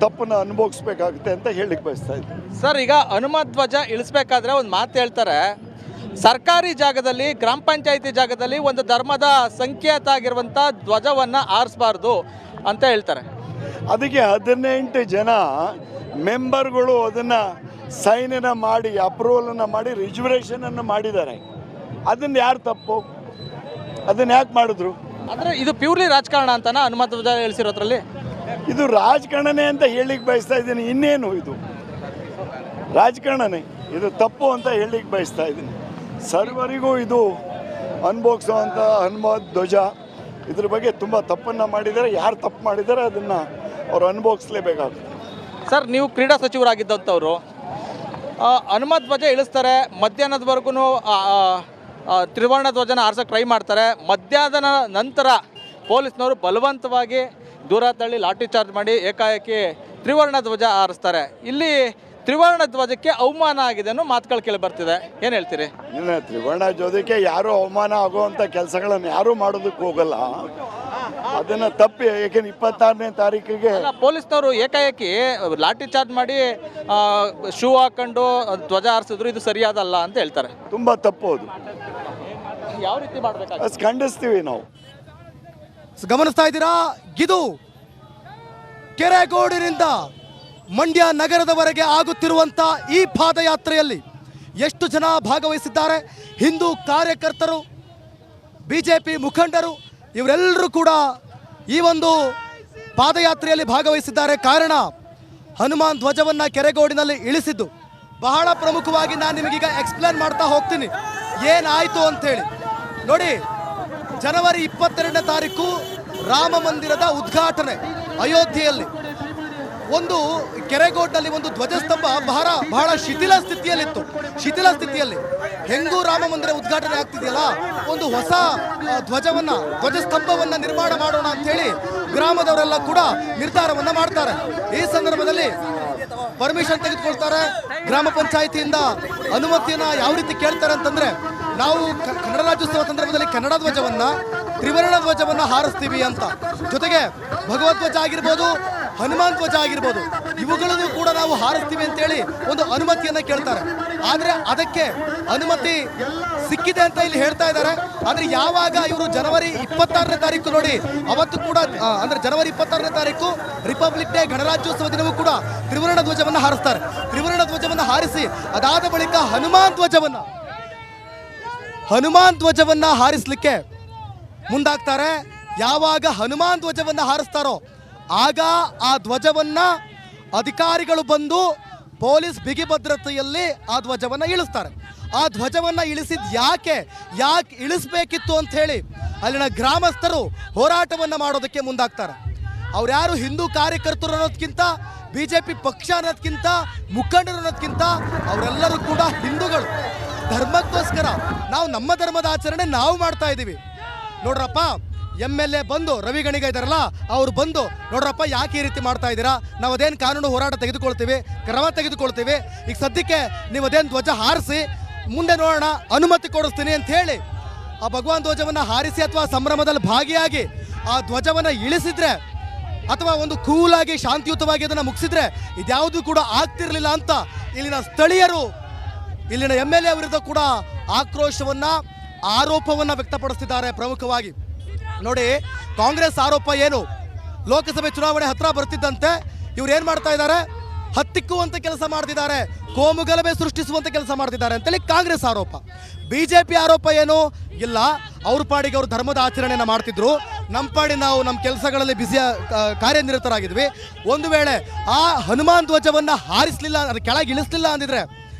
ತಪ್ಪನ್ನು ಅನುಭವಿಸ್ಬೇಕಾಗುತ್ತೆ ಅಂತ ಹೇಳಿಕ್ಕೆ ಬಯಸ್ತಾ ಇದ್ದೀನಿ. ಸರ್, ಈಗ ಹನುಮತ್ ಧ್ವಜ ಇಳಿಸ್ಬೇಕಾದ್ರೆ ಒಂದು ಮಾತು ಹೇಳ್ತಾರೆ, ಸರ್ಕಾರಿ ಜಾಗದಲ್ಲಿ, ಗ್ರಾಮ ಪಂಚಾಯಿತಿ ಜಾಗದಲ್ಲಿ ಒಂದು ಧರ್ಮದ ಸಂಕೇತ ಆಗಿರುವಂಥ ಧ್ವಜವನ್ನು ಆರಿಸಬಾರ್ದು ಅಂತ ಹೇಳ್ತಾರೆ. ಅದಕ್ಕೆ 18 ಜನ ಮೆಂಬರ್ಗಳು ಅದನ್ನು ಸೈನನ್ನು ಮಾಡಿ, ಅಪ್ರೂವಲನ್ನು ಮಾಡಿ, ರಿಜರ್ವೇಷನನ್ನು ಮಾಡಿದ್ದಾರೆ. ಅದನ್ನು ಯಾರು ತಪ್ಪು, ಅದನ್ನು ಯಾಕೆ ಮಾಡಿದ್ರು? ಅಂದರೆ ಇದು ಪ್ಯೂರ್ಲಿ ರಾಜಕಾರಣ ಅಂತನಾ ಹನುಮತ್ ಧ್ವಜ ಇಳಿಸಿರೋದ್ರಲ್ಲಿ? ಇದು ರಾಜಕಾರಣನೇ ಅಂತ ಹೇಳಿಕ್ಕೆ ಬಯಸ್ತಾ ಇದ್ದೀನಿ. ಇನ್ನೇನು ಇದು ರಾಜಕಾರಣನೇ, ಇದು ತಪ್ಪು ಅಂತ ಹೇಳಿಕ್ಕೆ ಬಯಸ್ತಾ ಇದ್ದೀನಿ. ಸರ್ವರಿಗೂ ಇದು ಅನುಭವಿಸುವಂಥ ಹನುಮತ್ ಧ್ವಜ, ಇದ್ರ ಬಗ್ಗೆ ತುಂಬ ತಪ್ಪನ್ನು ಮಾಡಿದ್ದಾರೆ. ಯಾರು ತಪ್ಪು ಮಾಡಿದ್ದಾರೆ ಅದನ್ನು ಅವ್ರು ಅನುಭವಿಸ್ಲೇಬೇಕಾಗುತ್ತೆ. ಸರ್, ನೀವು ಕ್ರೀಡಾ ಸಚಿವರಾಗಿದ್ದಂಥವ್ರು, ಹನುಮತ್ ಧ್ವಜ ಇಳಿಸ್ತಾರೆ, ಮಧ್ಯಾಹ್ನದವರೆಗೂ ತ್ರಿವರ್ಣ ಧ್ವಜನ ಆರ್ಸೋಕ್ಕೆ ಟ್ರೈ ಮಾಡ್ತಾರೆ. ಮಧ್ಯಾಹ್ನದ ನಂತರ ಪೊಲೀಸ್ನವರು ಬಲವಂತವಾಗಿ ದೂರ ತಳ್ಳಿ ಲಾಠಿ ಚಾರ್ಜ್ ಮಾಡಿ ಏಕಾಏಕಿ ತ್ರಿವರ್ಣ ಧ್ವಜ ಆರಿಸ್ತಾರೆ. ಇಲ್ಲಿ ತ್ರಿವರ್ಣ ಧ್ವಜಕ್ಕೆ ಅವಮಾನ ಆಗಿದೆ ಅನ್ನೋ ಮಾತುಗಳು ಕೇಳಿ ಬರ್ತಿದೆ, ಏನು ಹೇಳ್ತೀರಿ? ಇನ್ನು ತ್ರಿವರ್ಣ ಧ್ವಜಕ್ಕೆ ಯಾರೂ ಅವಮಾನ ಆಗುವಂಥ ಕೆಲಸಗಳನ್ನು ಯಾರೂ ಮಾಡೋದಕ್ಕೆ ಹೋಗಲ್ಲ, ಅದನ್ನು ತಪ್ಪಿ. ಏಕೆಂದ್ರೆ 26ನೇ ತಾರೀಕಿಗೆ ಪೊಲೀಸ್ನವರು ಏಕಾಏಕಿ ಲಾಠಿ ಚಾರ್ಜ್ ಮಾಡಿ ಶೂ ಹಾಕೊಂಡು ಧ್ವಜ ಆರಿಸಿದ್ರು, ಇದು ಸರಿಯಾದಲ್ಲ ಅಂತ ಹೇಳ್ತಾರೆ. ತುಂಬ ತಪ್ಪು ಅದು. ಯಾವ ರೀತಿ ಮಾಡಬೇಕು ಅದು ಖಂಡಿಸ್ತೀವಿ ನಾವು. ಗಮನಿಸ್ತಾ ಇದ್ದೀರಾ, ಇದು ಕೆರೆಗೋಡಿನಿಂದ ಮಂಡ್ಯ ನಗರದವರೆಗೆ ಆಗುತ್ತಿರುವಂಥ ಈ ಪಾದಯಾತ್ರೆಯಲ್ಲಿ ಎಷ್ಟು ಜನ ಭಾಗವಹಿಸಿದ್ದಾರೆ? ಹಿಂದೂ ಕಾರ್ಯಕರ್ತರು, ಬಿಜೆಪಿ ಮುಖಂಡರು ಇವರೆಲ್ಲರೂ ಕೂಡ ಈ ಒಂದು ಪಾದಯಾತ್ರೆಯಲ್ಲಿ ಭಾಗವಹಿಸಿದ್ದಾರೆ. ಕಾರಣ ಹನುಮಾನ್ ಧ್ವಜವನ್ನು ಕೆರೆಗೋಡಿನಲ್ಲಿ ಇಳಿಸಿದ್ದು. ಬಹಳ ಪ್ರಮುಖವಾಗಿ ನಾನು ನಿಮಗೀಗ ಎಕ್ಸ್ಪ್ಲೇನ್ ಮಾಡ್ತಾ ಹೋಗ್ತೀನಿ ಏನಾಯಿತು ಅಂಥೇಳಿ. ನೋಡಿ, ಜನವರಿ 22ನೇ ತಾರೀಕು ರಾಮ ಮಂದಿರದ ಉದ್ಘಾಟನೆ ಅಯೋಧ್ಯೆಯಲ್ಲಿ. ಒಂದು ಕೆರೆಗೋಡ್ನಲ್ಲಿ ಒಂದು ಧ್ವಜಸ್ತಂಭ ಬಹಳ ಶಿಥಿಲ ಸ್ಥಿತಿಯಲ್ಲಿ ಹೆಂಗೂ ರಾಮ ಮಂದಿರ ಉದ್ಘಾಟನೆ ಆಗ್ತಿದೆಯಲ್ಲ, ಒಂದು ಹೊಸ ಧ್ವಜಸ್ತಂಭವನ್ನು ನಿರ್ಮಾಣ ಮಾಡೋಣ ಅಂಥೇಳಿ ಗ್ರಾಮದವರೆಲ್ಲ ಕೂಡ ನಿರ್ಧಾರವನ್ನು ಮಾಡ್ತಾರೆ. ಈ ಸಂದರ್ಭದಲ್ಲಿ ಪರ್ಮಿಷನ್ ತೆಗೆದುಕೊಳ್ತಾರೆ. ಗ್ರಾಮ ಪಂಚಾಯಿತಿಯಿಂದ ಅನುಮತಿಯನ್ನು ಯಾವ ರೀತಿ ಕೇಳ್ತಾರೆ ಅಂತಂದರೆ, ನಾವು ಕನ್ನಡ ರಾಜ್ಯೋತ್ಸವ ಸಂದರ್ಭದಲ್ಲಿ ಕನ್ನಡ ಧ್ವಜವನ್ನು, ತ್ರಿವರ್ಣ ಧ್ವಜವನ್ನು ಹಾರಿಸ್ತೀವಿ ಅಂತ. ಜೊತೆಗೆ ಭಗವಧ್ವಜ ಆಗಿರ್ಬೋದು, ಹನುಮಾನ್ ಧ್ವಜ ಆಗಿರ್ಬೋದು, ಇವುಗಳನ್ನು ಕೂಡ ನಾವು ಹಾರಿಸ್ತೀವಿ ಅಂತೇಳಿ ಒಂದು ಅನುಮತಿಯನ್ನು ಕೇಳ್ತಾರೆ. ಆದರೆ ಅದಕ್ಕೆ ಅನುಮತಿ ಸಿಕ್ಕಿದೆ ಅಂತ ಇಲ್ಲಿ ಹೇಳ್ತಾ ಇದ್ದಾರೆ. ಆದರೆ ಯಾವಾಗ ಇವರು ಜನವರಿ 26ನೇ ತಾರೀಕು ನೋಡಿ, ಅವತ್ತು ಕೂಡ ಅಂದರೆ ಜನವರಿ 26ನೇ ತಾರೀಕು ರಿಪಬ್ಲಿಕ್ ಡೇ ಗಣರಾಜ್ಯೋತ್ಸವ ದಿನವೂ ಕೂಡ ತ್ರಿವರ್ಣ ಧ್ವಜವನ್ನು ಹಾರಿಸ್ತಾರೆ. ತ್ರಿವರ್ಣ ಧ್ವಜವನ್ನು ಹಾರಿಸಿ ಅದಾದ ಬಳಿಕ ಹನುಮಾನ್ ಧ್ವಜವನ್ನು ಹಾರಿಸಲಿಕ್ಕೆ ಮುಂದಾಗ್ತಾರೆ. ಯಾವಾಗ ಹನುಮಾನ್ ಧ್ವಜವನ್ನು ಹಾರಿಸ್ತಾರೋ ಆಗ ಆ ಧ್ವಜವನ್ನು ಅಧಿಕಾರಿಗಳು ಬಂದು ಪೊಲೀಸ್ ಬಿಗಿ ಭದ್ರತೆಯಲ್ಲಿ ಆ ಧ್ವಜವನ್ನು ಇಳಿಸ್ತಾರೆ. ಆ ಧ್ವಜವನ್ನು ಇಳಿಸಿದ ಯಾಕೆ ಇಳಿಸ್ಬೇಕಿತ್ತು ಅಂತ ಹೇಳಿ ಅಲ್ಲಿನ ಗ್ರಾಮಸ್ಥರು ಹೋರಾಟವನ್ನು ಮಾಡೋದಕ್ಕೆ ಮುಂದಾಗ್ತಾರೆ. ಅವ್ರು ಯಾರು ಹಿಂದೂ ಕಾರ್ಯಕರ್ತರು ಅನ್ನೋದಕ್ಕಿಂತ, ಬಿಜೆಪಿ ಪಕ್ಷ ಅನ್ನೋದಕ್ಕಿಂತ, ಮುಖಂಡರು ಅನ್ನೋದಕ್ಕಿಂತ ಅವರೆಲ್ಲರೂ ಕೂಡ ಹಿಂದೂಗಳು. ಧರ್ಮಕ್ಕೋಸ್ಕರ ನಾವು ನಮ್ಮ ಧರ್ಮದ ಆಚರಣೆ ನಾವು ಮಾಡ್ತಾ ಇದ್ದೀವಿ. ನೋಡ್ರಪ್ಪ, MLA ಬಂದು ರವಿ ಗಣಿಗ ಇದ್ದಾರಲ್ಲ, ಅವ್ರು ಬಂದು ನೋಡ್ರಪ್ಪ ಯಾಕೆ ಈ ರೀತಿ ಮಾಡ್ತಾ ಇದ್ದೀರಾ, ನಾವು ಅದೇನು ಕಾನೂನು ಹೋರಾಟ ತೆಗೆದುಕೊಳ್ತೀವಿ, ಕ್ರಮ ತೆಗೆದುಕೊಳ್ತೀವಿ, ಈಗ ಸದ್ಯಕ್ಕೆ ನೀವು ಅದೇನು ಧ್ವಜ ಹಾರಿಸಿ, ಮುಂದೆ ನೋಡೋಣ, ಅನುಮತಿ ಕೊಡಿಸ್ತೀನಿ ಅಂತ ಹೇಳಿ ಆ ಭಗವಾನ್ ಧ್ವಜವನ್ನು ಹಾರಿಸಿ ಅಥವಾ ಸಂಭ್ರಮದಲ್ಲಿ ಭಾಗಿಯಾಗಿ ಆ ಧ್ವಜವನ್ನು ಇಳಿಸಿದ್ರೆ ಅಥವಾ ಒಂದು ಕೂಲಾಗಿ ಶಾಂತಿಯುತವಾಗಿ ಅದನ್ನು ಮುಗಿಸಿದ್ರೆ ಇದ್ಯಾವುದೂ ಕೂಡ ಆಗ್ತಿರಲಿಲ್ಲ ಅಂತ ಇಲ್ಲಿನ ಸ್ಥಳೀಯರು, ಇಲ್ಲಿನ MLA ವಿರುದ್ಧ ಕೂಡ ಆರೋಪವನ್ನು ವ್ಯಕ್ತಪಡಿಸ್ತಿದ್ದಾರೆ. ಪ್ರಮುಖವಾಗಿ ನೋಡಿ, ಕಾಂಗ್ರೆಸ್ ಆರೋಪ ಏನು, ಲೋಕಸಭೆ ಚುನಾವಣೆ ಹತ್ರ ಬರ್ತಿದ್ದಂತೆ ಇವ್ರು ಏನು ಮಾಡ್ತಾ ಇದ್ದಾರೆ, ಹತ್ತಿಕ್ಕುವಂಥ ಕೆಲಸ ಮಾಡ್ತಿದ್ದಾರೆ, ಕೋಮುಗಲಭೆ ಸೃಷ್ಟಿಸುವಂಥ ಕೆಲಸ ಮಾಡ್ತಿದ್ದಾರೆ ಅಂತೇಳಿ ಕಾಂಗ್ರೆಸ್ ಆರೋಪ. ಬಿಜೆಪಿ ಆರೋಪ ಏನು, ಇಲ್ಲ ಅವ್ರ ಪಾಡಿಗೆ ಅವರು ಧರ್ಮದ ಆಚರಣೆಯನ್ನು ಮಾಡ್ತಿದ್ರು, ನಮ್ಮ ಪಾಡಿ ನಾವು ನಮ್ಮ ಕೆಲಸಗಳಲ್ಲಿ ಕಾರ್ಯನಿರತರಾಗಿದ್ವಿ. ಒಂದು ವೇಳೆ ಆ ಹನುಮಾನ್ ಧ್ವಜವನ್ನು ಹಾರಿಸಲಿಲ್ಲ, ಅದು ಕೆಳಗೆ ಇಳಿಸಲಿಲ್ಲ ಅಂದಿದ್ರೆ,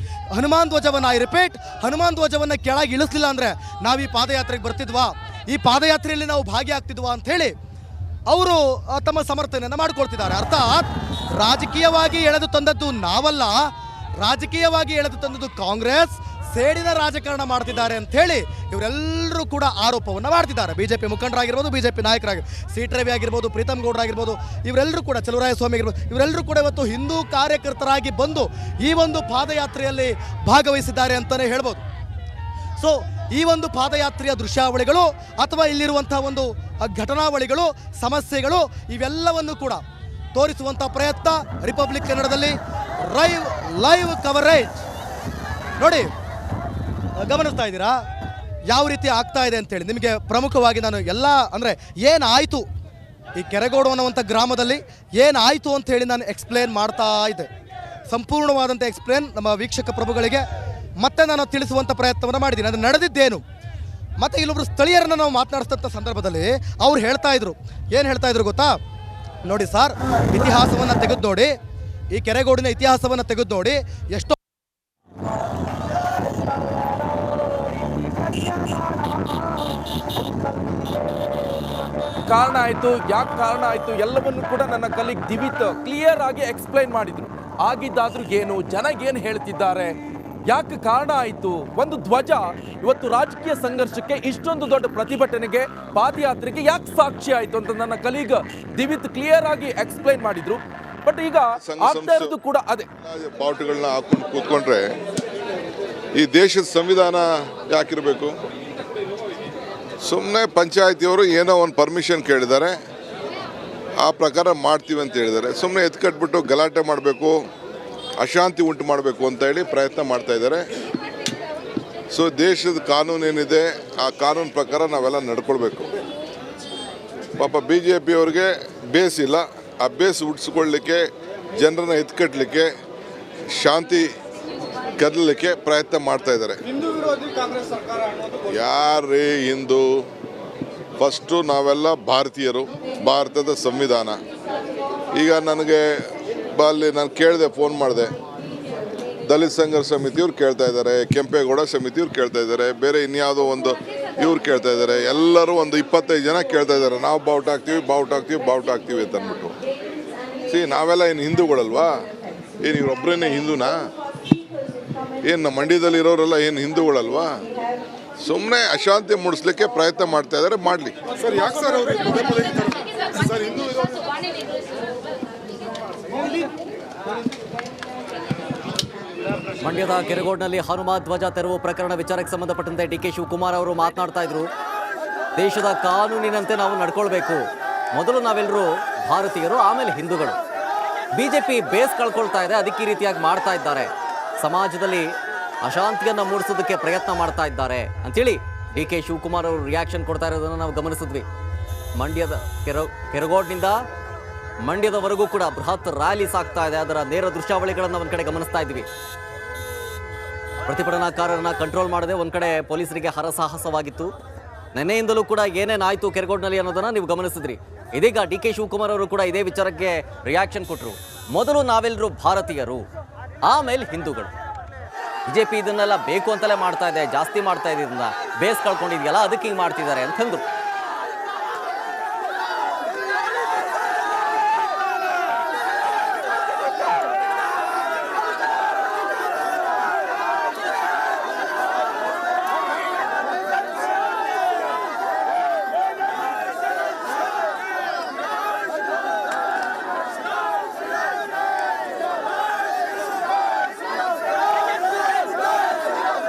ಹನುಮಾನ್ ಧ್ವಜವನ್ನು ಕೆಳಗೆ ಇಳಿಸಲಿಲ್ಲ ಅಂದರೆ ನಾವು ಈ ಪಾದಯಾತ್ರೆಗೆ ಬರ್ತಿದ್ವಾ, ಈ ಪಾದಯಾತ್ರೆಯಲ್ಲಿ ನಾವು ಭಾಗಿಯಾಗ್ತಿದ್ವಾ ಅಂಥೇಳಿ ಅವರು ತಮ್ಮ ಸಮರ್ಥನೆಯನ್ನು ಮಾಡಿಕೊಳ್ತಿದ್ದಾರೆ. ಅರ್ಥಾತ್ ರಾಜಕೀಯವಾಗಿ ಎಳೆದು ತಂದದ್ದು ನಾವಲ್ಲ, ರಾಜಕೀಯವಾಗಿ ಎಳೆದು ತಂದದ್ದು ಕಾಂಗ್ರೆಸ್, ಸೇಡಿನ ರಾಜಕಾರಣ ಮಾಡ್ತಿದ್ದಾರೆ ಅಂಥೇಳಿ ಇವರೆಲ್ಲರೂ ಕೂಡ ಆರೋಪವನ್ನು ಮಾಡ್ತಿದ್ದಾರೆ. ಬಿಜೆಪಿ ಮುಖಂಡರಾಗಿರ್ಬೋದು, ಬಿಜೆಪಿ ನಾಯಕರಾಗಿರ್ಬೋದು, ಸಿ.ಟಿ. ರವಿ ಆಗಿರ್ಬೋದು, ಪ್ರೀತಮ್ ಗೌಡರಾಗಿರ್ಬೋದು, ಇವರೆಲ್ಲರೂ ಕೂಡ, ಚಲುವರಾಯಸ್ವಾಮಿ ಆಗಿರ್ಬೋದು, ಇವರೆಲ್ಲರೂ ಕೂಡ ಇವತ್ತು ಹಿಂದೂ ಕಾರ್ಯಕರ್ತರಾಗಿ ಬಂದು ಈ ಒಂದು ಪಾದಯಾತ್ರೆಯಲ್ಲಿ ಭಾಗವಹಿಸಿದ್ದಾರೆ ಅಂತಲೇ ಹೇಳ್ಬೋದು. ಸೊ ಈ ಒಂದು ಪಾದಯಾತ್ರೆಯ ದೃಶ್ಯಾವಳಿಗಳು ಅಥವಾ ಇಲ್ಲಿರುವಂಥ ಒಂದು ಘಟನಾವಳಿಗಳು, ಸಮಸ್ಯೆಗಳು ಇವೆಲ್ಲವನ್ನು ಕೂಡ ತೋರಿಸುವಂಥ ಪ್ರಯತ್ನ ರಿಪಬ್ಲಿಕ್ ಕನ್ನಡದಲ್ಲಿ ಲೈವ್ ಕವರೇಜ್ ನೋಡಿ, ಗಮನಿಸ್ತಾ ಇದ್ದೀರಾ ಯಾವ ರೀತಿ ಆಗ್ತಾ ಇದೆ ಅಂತೇಳಿ. ನಿಮಗೆ ಪ್ರಮುಖವಾಗಿ ನಾನು ಎಲ್ಲ ಅಂದರೆ ಏನಾಯಿತು ಈ ಕೆರೆಗೋಡು ಅನ್ನುವಂಥ ಗ್ರಾಮದಲ್ಲಿ ಏನಾಯಿತು ಅಂಥೇಳಿ ನಾನು ಎಕ್ಸ್ಪ್ಲೇನ್ ಮಾಡ್ತಾ ಇದ್ದೆ. ಸಂಪೂರ್ಣವಾದಂಥ ಎಕ್ಸ್ಪ್ಲೇನ್ ನಮ್ಮ ವೀಕ್ಷಕ ಪ್ರಭುಗಳಿಗೆ ಮತ್ತೆ ನಾನು ತಿಳಿಸುವಂಥ ಪ್ರಯತ್ನವನ್ನು ಮಾಡಿದ್ದೀನಿ. ಅದು ನಡೆದಿದ್ದೇನು, ಮತ್ತು ಇಲ್ಲೊಬ್ಬರು ಸ್ಥಳೀಯರನ್ನು ನಾವು ಮಾತನಾಡಿಸಿದಂಥ ಸಂದರ್ಭದಲ್ಲಿ ಅವ್ರು ಏನು ಹೇಳ್ತಾ ಇದ್ರು ಗೊತ್ತಾ, ನೋಡಿ ಸರ್, ಇತಿಹಾಸವನ್ನು ತೆಗೆದು ನೋಡಿ, ಈ ಕೆರೆಗೋಡಿನ ಇತಿಹಾಸವನ್ನು ತೆಗೆದು ನೋಡಿ, ಎಷ್ಟೋ ಕಾರಣ ಆಯಿತು, ಯಾಕೆ ಕಾರಣ ಆಯಿತು ಎಲ್ಲವನ್ನು ಕೂಡ ನನ್ನ ಕಲೀಗ್ ದಿವಿತ್ ಕ್ಲಿಯರ್ ಆಗಿ ಎಕ್ಸ್ಪ್ಲೈನ್ ಮಾಡಿದ್ರು. ಆಗಿದ್ದಾದ್ರೂ ಏನು, ಜನ ಏನು ಹೇಳ್ತಿದ್ದಾರೆ, ಯಾಕೆ ಕಾರಣ ಆಯಿತು, ಒಂದು ಧ್ವಜ ಇವತ್ತು ರಾಜಕೀಯ ಸಂಘರ್ಷಕ್ಕೆ, ಇಷ್ಟೊಂದು ದೊಡ್ಡ ಪ್ರತಿಭಟನೆಗೆ, ಪಾದಯಾತ್ರೆಗೆ ಯಾಕೆ ಸಾಕ್ಷಿ ಆಯಿತು ಅಂತ ನನ್ನ ಕಲೀಗ್ ದಿವಿತ್ ಕ್ಲಿಯರ್ ಆಗಿ ಎಕ್ಸ್ಪ್ಲೈನ್ ಮಾಡಿದ್ರು. ಬಟ್ ಈಗ ಆಗ್ತಾ ಇರೋದು ಕೂಡ ಅದೇ, ಬಾವುಟಗಳನ್ನ ಹಾಕೊಂಡು ಕೂತ್ಕೊಂಡ್ರೆ ಈ ದೇಶದ ಸಂವಿಧಾನ ಯಾಕಿರಬೇಕು? ಸುಮ್ಮನೆ ಪಂಚಾಯತಿಯವರು ಏನೋ ಒಂದು ಪರ್ಮಿಷನ್ ಕೇಳಿದ್ದಾರೆ, ಆ ಪ್ರಕಾರ ಮಾಡ್ತೀವಿ ಅಂತ ಹೇಳಿದ್ದಾರೆ. ಸುಮ್ಮನೆ ಎತ್ಕಟ್ಬಿಟ್ಟು ಗಲಾಟೆ ಮಾಡಬೇಕು, ಅಶಾಂತಿ ಉಂಟು ಮಾಡಬೇಕು ಅಂತ ಹೇಳಿ ಪ್ರಯತ್ನ ಮಾಡ್ತಾ ಇದ್ದಾರೆ. ಸೊ ದೇಶದ ಕಾನೂನು ಏನಿದೆ ಆ ಕಾನೂನು ಪ್ರಕಾರ ನಾವೆಲ್ಲ ನಡ್ಕೊಳ್ಬೇಕು. ಪಾಪ BJP ಅವ್ರಿಗೆ ಬೇಸ್ ಇಲ್ಲ, ಆ ಬೇಸ್ ಹುಟ್ಟಿಸ್ಕೊಳ್ಳಿಕ್ಕೆ ಜನರನ್ನ ಎತ್ಕಟ್ಟಲಿಕ್ಕೆ, ಶಾಂತಿ ಕದಲಿಕ್ಕೆ ಪ್ರಯತ್ನ ಮಾಡ್ತಾ ಇದ್ದಾರೆ. ಯಾರೇ ಹಿಂದೂ? ಫಸ್ಟು ನಾವೆಲ್ಲ ಭಾರತೀಯರು, ಭಾರತದ ಸಂವಿಧಾನ. ಈಗ ನನಗೆ ಅಲ್ಲಿ ನಾನು ಕೇಳಿದೆ, ಫೋನ್ ಮಾಡಿದೆ, ದಲಿತ ಸಂಘರ್ಷ ಸಮಿತಿಯವ್ರು ಕೇಳ್ತಾ ಇದ್ದಾರೆ, ಕೆಂಪೇಗೌಡ ಸಮಿತಿಯವ್ರು ಕೇಳ್ತಾ ಇದ್ದಾರೆ, ಬೇರೆ ಇನ್ಯಾವುದೋ ಒಂದು ಇವ್ರು ಕೇಳ್ತಾ ಇದ್ದಾರೆ. ಎಲ್ಲರೂ ಒಂದು 25 ಜನ ಕೇಳ್ತಾ ಇದ್ದಾರೆ, ನಾವು ಬಾವುಟ ಹಾಕ್ತೀವಿ ಅಂತ ಅಂದ್ಬಿಟ್ಟು. ನಾವೆಲ್ಲ ಏನು ಹಿಂದೂಗಳಲ್ವಾ? ಏನು ಇವರೊಬ್ಬರೇನೆ ಹಿಂದೂನಾ? ಏನು ನಮ್ಮ ಮಂಡ್ಯದಲ್ಲಿ ಇರೋರೆಲ್ಲ ಏನು ಹಿಂದೂಗಳಲ್ವಾ? ಸುಮ್ಮನೆ ಅಶಾಂತಿ ಮೂಡಿಸ್ಲಿಕ್ಕೆ ಪ್ರಯತ್ನ ಮಾಡ್ತಾ ಇದ್ದಾರೆ, ಮಾಡಲಿ. ಸರ್ ಯಾಕೆ ಸರ್ ಅವರು ಹಿಂದೂ ಮಂಡ್ಯದ ಕೆರಗೋಡ್ನಲ್ಲಿ ಹನುಮ ಧ್ವಜ ತೆರವು ಪ್ರಕರಣ ವಿಚಾರಕ್ಕೆ ಸಂಬಂಧಪಟ್ಟಂತೆ ಡಿ ಕೆ ಶಿವಕುಮಾರ್ ಅವರು ಮಾತನಾಡ್ತಾ ಇದ್ರು. ದೇಶದ ಕಾನೂನಿನಂತೆ ನಾವು ನಡ್ಕೊಳ್ಬೇಕು, ಮೊದಲು ನಾವೆಲ್ಲರೂ ಭಾರತೀಯರು, ಆಮೇಲೆ ಹಿಂದೂಗಳು. ಬಿಜೆಪಿ ಬೇಸ್ ಕಳ್ಕೊಳ್ತಾ ಇದೆ, ಅದಕ್ಕೆ ಈ ರೀತಿಯಾಗಿ ಮಾಡ್ತಾ ಇದ್ದಾರೆ, ಸಮಾಜದಲ್ಲಿ ಅಶಾಂತಿಯನ್ನು ಮೂಡಿಸೋದಕ್ಕೆ ಪ್ರಯತ್ನ ಮಾಡ್ತಾ ಇದ್ದಾರೆ ಅಂತೇಳಿ ಡಿ ಕೆ ಶಿವಕುಮಾರ್ ಅವರು ರಿಯಾಕ್ಷನ್ ಕೊಡ್ತಾ ಇರೋದನ್ನು ನಾವು ಗಮನಿಸಿದ್ವಿ. ಮಂಡ್ಯದ ಕೆರಗೋಡ್ನಿಂದ ಮಂಡ್ಯದವರೆಗೂ ಕೂಡ ಬೃಹತ್ ರ್ಯಾಲಿ ಸಾಗ್ತಾ ಇದೆ. ಅದರ ನೇರ ದೃಶ್ಯಾವಳಿಗಳನ್ನು ಒಂದು ಕಡೆ ಗಮನಿಸ್ತಾ ಇದ್ವಿ. ಪ್ರತಿಭಟನಾಕಾರರನ್ನ ಕಂಟ್ರೋಲ್ ಮಾಡದೆ ಒಂದು ಕಡೆ ಪೊಲೀಸರಿಗೆ ಹರಸಾಹಸವಾಗಿತ್ತು. ನೆನೆಯಿಂದಲೂ ಕೂಡ ಏನೇನಾಯಿತು ಕೆರಗೋಡ್ನಲ್ಲಿ ಅನ್ನೋದನ್ನ ನೀವು ಗಮನಿಸಿದ್ರಿ. ಇದೀಗ ಡಿ ಕೆ ಶಿವಕುಮಾರ್ ಅವರು ಕೂಡ ಇದೇ ವಿಚಾರಕ್ಕೆ ರಿಯಾಕ್ಷನ್ ಕೊಟ್ಟರು. ಮೊದಲು ನಾವೆಲ್ಲರೂ ಭಾರತೀಯರು, ಆಮೇಲೆ ಹಿಂದೂಗಳು. ಬಿಜೆಪಿ ಇದನ್ನೆಲ್ಲ ಬೇಕು ಅಂತಲೇ ಮಾಡ್ತಾ ಇದೆ, ಜಾಸ್ತಿ ಮಾಡ್ತಾ ಇದೆ, ಇದನ್ನ ಬೇಸ್ ಕಳ್ಕೊಂಡಿದೆಯಲ್ಲ, ಅದಕ್ಕೆ ಹಿಂಗೆ ಮಾಡ್ತಿದ್ದಾರೆ ಅಂತಂದ್ರು.